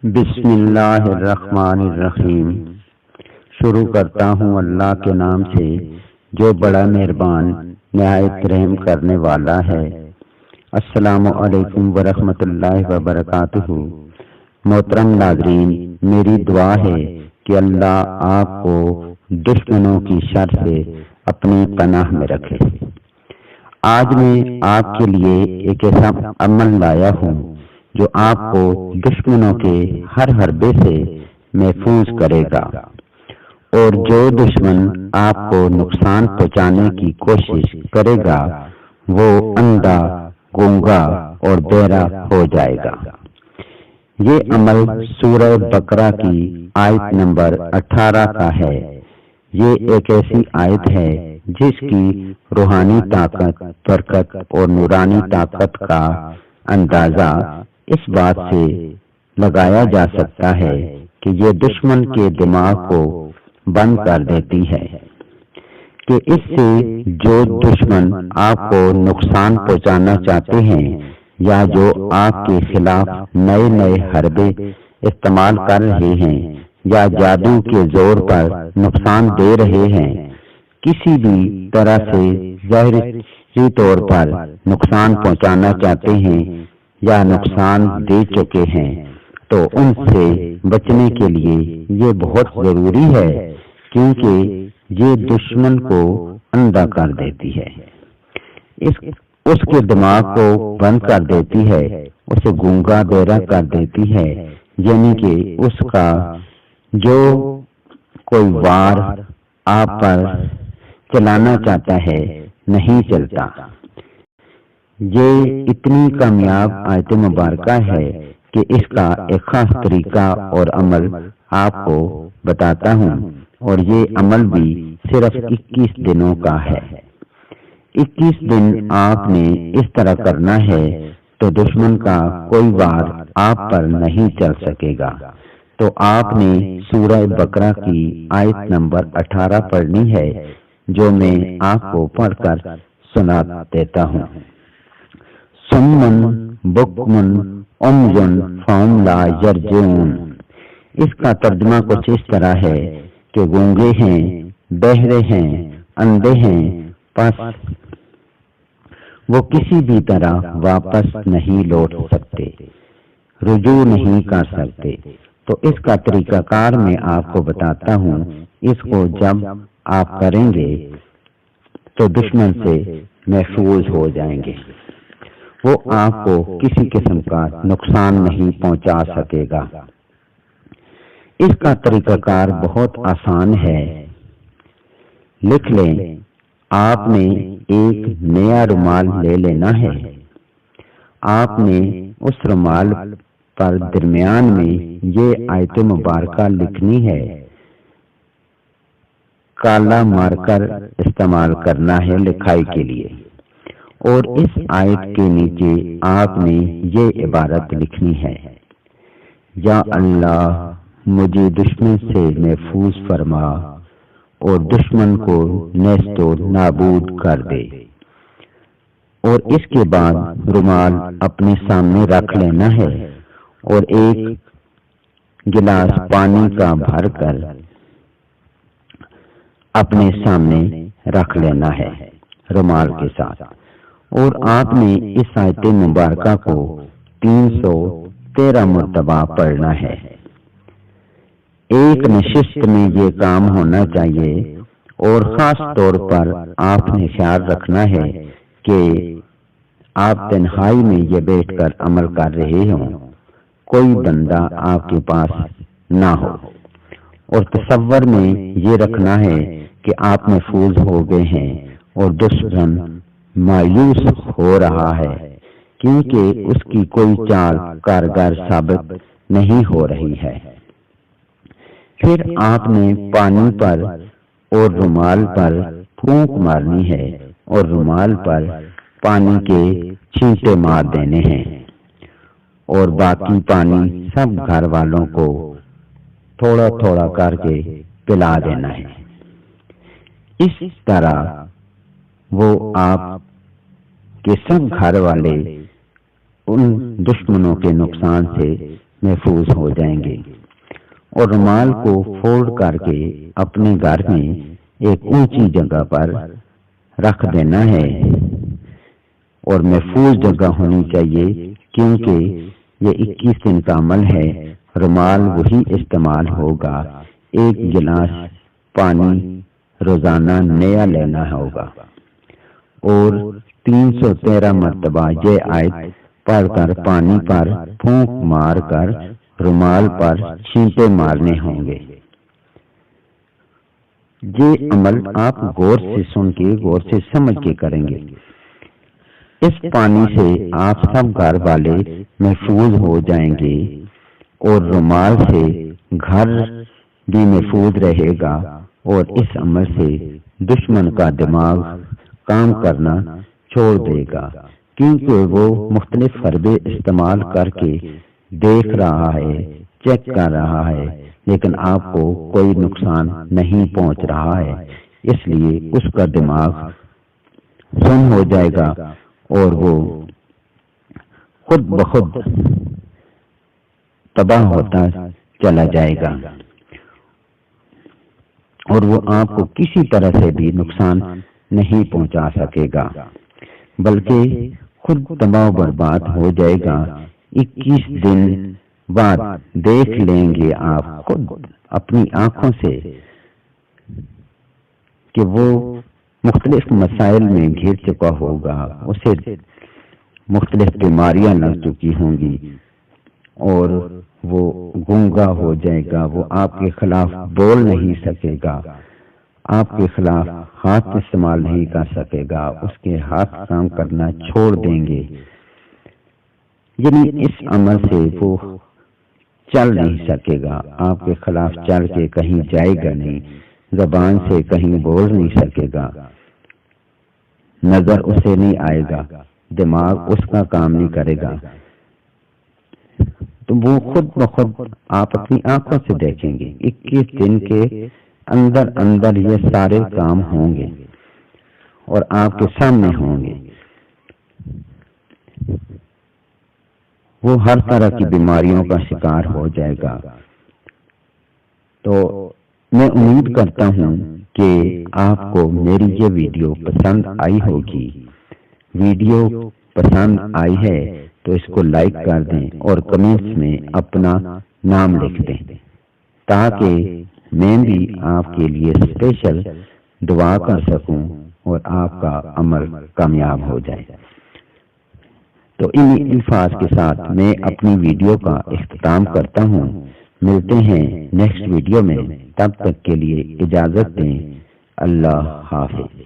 بسم اللہ الرحمن الرحیم۔ شروع کرتا ہوں اللہ کے نام سے جو بڑا مہربان نہایت رحم کرنے والا ہے۔ السلام علیکم ورحمۃ اللہ وبرکاتہ۔ محترم ناظرین، میری دعا ہے کہ اللہ آپ کو دشمنوں کی شر سے اپنی پناہ میں رکھے۔ آج میں آپ کے لیے ایک ایسا عمل لایا ہوں جو آپ کو دشمنوں کے ہر حربے سے محفوظ کرے گا، اور جو دشمن آپ کو نقصان پہنچانے کی کوشش کرے گا وہ اندھا، گونگا اور بہرا ہو جائے گا۔ یہ عمل سورہ بقرہ کی آیت نمبر 18 کا ہے۔ یہ ایک ایسی آیت ہے جس کی روحانی طاقت، برکت اور نورانی طاقت کا اندازہ اس بات سے لگایا جا سکتا ہے کہ یہ دشمن کے دماغ کو بند کر دیتی ہے کہ اس سے جو دشمن آپ کو نقصان پہنچانا چاہتے ہیں یا جو آپ کے خلاف نئے نئے حربے استعمال کر رہے ہیں یا جادو کے زور پر نقصان دے رہے ہیں، کسی بھی طرح سے ظاہری طور پر نقصان پہنچانا چاہتے ہیں یا نقصان دے چکے ہیں، تو ان سے بچنے کے لیے یہ بہت ضروری ہے، کیونکہ یہ دشمن کو اندھا کر دیتی ہے، اس کے دماغ کو بند کر دیتی ہے، اسے گونگا بہرا کر دیتی ہے، یعنی کہ اس کا جو کوئی وار آپ پر چلانا چاہتا ہے نہیں چلتا۔ یہ اتنی کامیاب آیت مبارکہ ہے کہ اس کا ایک خاص طریقہ اور عمل آپ کو بتاتا ہوں، اور یہ عمل بھی صرف 21 دنوں کا ہے۔ 21 دن آپ نے اس طرح کرنا ہے تو دشمن کا کوئی وار آپ پر نہیں چل سکے گا۔ تو آپ نے سورہ بقرہ کی آیت نمبر 18 پڑھنی ہے، جو میں آپ کو پڑھ کر سنا دیتا ہوں۔ سمن بکمن عمین فہم لا یرجعون۔ اس کا ترجمہ کچھ اس طرح ہے کہ گونگے ہیں، بہرے ہیں، اندھے ہیں، پس وہ کسی بھی طرح واپس نہیں لوٹ سکتے، رجوع نہیں کر سکتے۔ تو اس کا طریقہ کار میں آپ کو بتاتا ہوں۔ اس کو جب آپ کریں گے تو دشمن سے محفوظ ہو جائیں گے، وہ آپ کو کسی قسم کا نقصان نہیں پہنچا سکے گا۔ اس کا طریقہ کار بہت آسان ہے، لکھ لیں۔ آپ نے ایک نیا رومال لے لینا ہے۔ آپ نے اس رومال پر درمیان میں یہ آیت مبارکہ لکھنی ہے۔ کالا مارکر استعمال کرنا ہے لکھائی کے لیے، اور اس آیت کے نیچے آپ نے یہ عبارت لکھنی ہے: یا اللہ مجھے دشمن سے محفوظ فرما اور دشمن کو نیست و نابود کر دے۔ اور اس کے بعد رومال اپنے سامنے رکھ لینا ہے اور ایک گلاس پانی کا بھر کر اپنے سامنے رکھ لینا ہے رومال کے ساتھ، اور آپ نے اس آیت مبارکہ کو 313 مرتبہ پڑھنا ہے۔ ایک نشست میں یہ کام ہونا چاہیے، اور خاص طور پر آپ نے خیال رکھنا ہے کہ آپ تنہائی میں یہ بیٹھ کر عمل کر رہے ہوں، کوئی بندہ آپ کے پاس نہ ہو، اور تصور میں یہ رکھنا ہے کہ آپ محفوظ ہو گئے ہیں اور دشمن مایوس ہو رہا ہے، کیونکہ اس کی کوئی چال کارگر ثابت نہیں ہو رہی ہے۔ پھر آپ نے پانی پر اور رومال پر پھونک مارنی ہے، اور رومال پر پانی کے چھینٹے مار دینے ہیں، اور باقی پانی سب گھر والوں کو تھوڑا تھوڑا کر کے پلا دینا ہے۔ اس طرح وہ آپ کے سب گھر والے ان دشمنوں کے نقصان سے محفوظ ہو جائیں گے۔ اور رومال کو فولڈ کر کے اپنے گھر میں ایک اونچی جگہ پر رکھ دینا ہے، اور محفوظ جگہ ہونی چاہیے، کیونکہ یہ 21 دن کا عمل ہے۔ رومال وہی استعمال ہوگا، ایک گلاس پانی روزانہ نیا لینا ہوگا، اور 313 مرتبہ یہ آیت پڑھ کر پانی پر پھونک مار کر رومال پر چھینٹے مارنے ہوں گے۔ یہ عمل آپ غور سے سن کے، غور سے سمجھ کے کریں گے۔ اس پانی سے آپ سب گھر والے محفوظ ہو جائیں گے، اور رومال سے گھر بھی محفوظ رہے گا، اور اس عمل سے دشمن کا دماغ کام کرنا چھوڑ دے گا، کیونکہ وہ مختلف حربے استعمال کر کے دیکھ رہا ہے، چیک کر رہا ہے، لیکن آپ کو کوئی نقصان نہیں پہنچ رہا ہے۔ اس لیے اس کا دماغ سن ہو جائے گا، اور وہ خود بخود تباہ ہوتا چلا جائے گا، اور وہ آپ کو کسی طرح سے بھی نقصان نہیں پہنچا سکے گا، بلکہ خود تباہ و برباد ہو جائے گا۔ 21 دن بعد دیکھ لیں گے آپ خود اپنی آنکھوں سے کہ وہ مختلف مسائل میں گھر چکا ہوگا، اسے مختلف بیماریاں لگ چکی ہوں گی، اور وہ گونگا ہو جائے گا، وہ آپ کے خلاف بول نہیں سکے گا، آپ کے خلاف ہاتھ استعمال نہیں کر سکے گا، اس کے ہاتھ کام کرنا چھوڑ دیں گے۔ یعنی اس عمل سے وہ چل نہیں سکے گا، آپ کے خلاف چل کے کہیں جائے گا نہیں، زبان سے کہیں بول نہیں سکے گا، نظر اسے نہیں آئے گا، دماغ اس کا کام نہیں کرے گا، تو وہ خود بخود آپ اپنی آنکھوں سے دیکھیں گے۔ 21 دن کے اندر اندر یہ سارے کام ہوں گے اور آپ کے سامنے ہوں گے۔ وہ ہر طرح کی بیماریوں کا شکار ہو جائے گا۔ تو میں امید کرتا ہوں کہ آپ کو میری یہ ویڈیو پسند آئی ہوگی۔ ویڈیو پسند آئی ہے تو اس کو لائک کر دیں اور کمنٹس میں اپنا نام لکھ دیں، تاکہ میں بھی آپ کے لیے اسپیشل دعا کر سکوں اور آپ کا عمل کامیاب ہو جائے۔ تو ان الفاظ کے ساتھ میں اپنی ویڈیو کا اختتام کرتا ہوں۔ ملتے ہیں نیکسٹ ویڈیو میں، تب تک کے لیے اجازت دیں۔ اللہ حافظ۔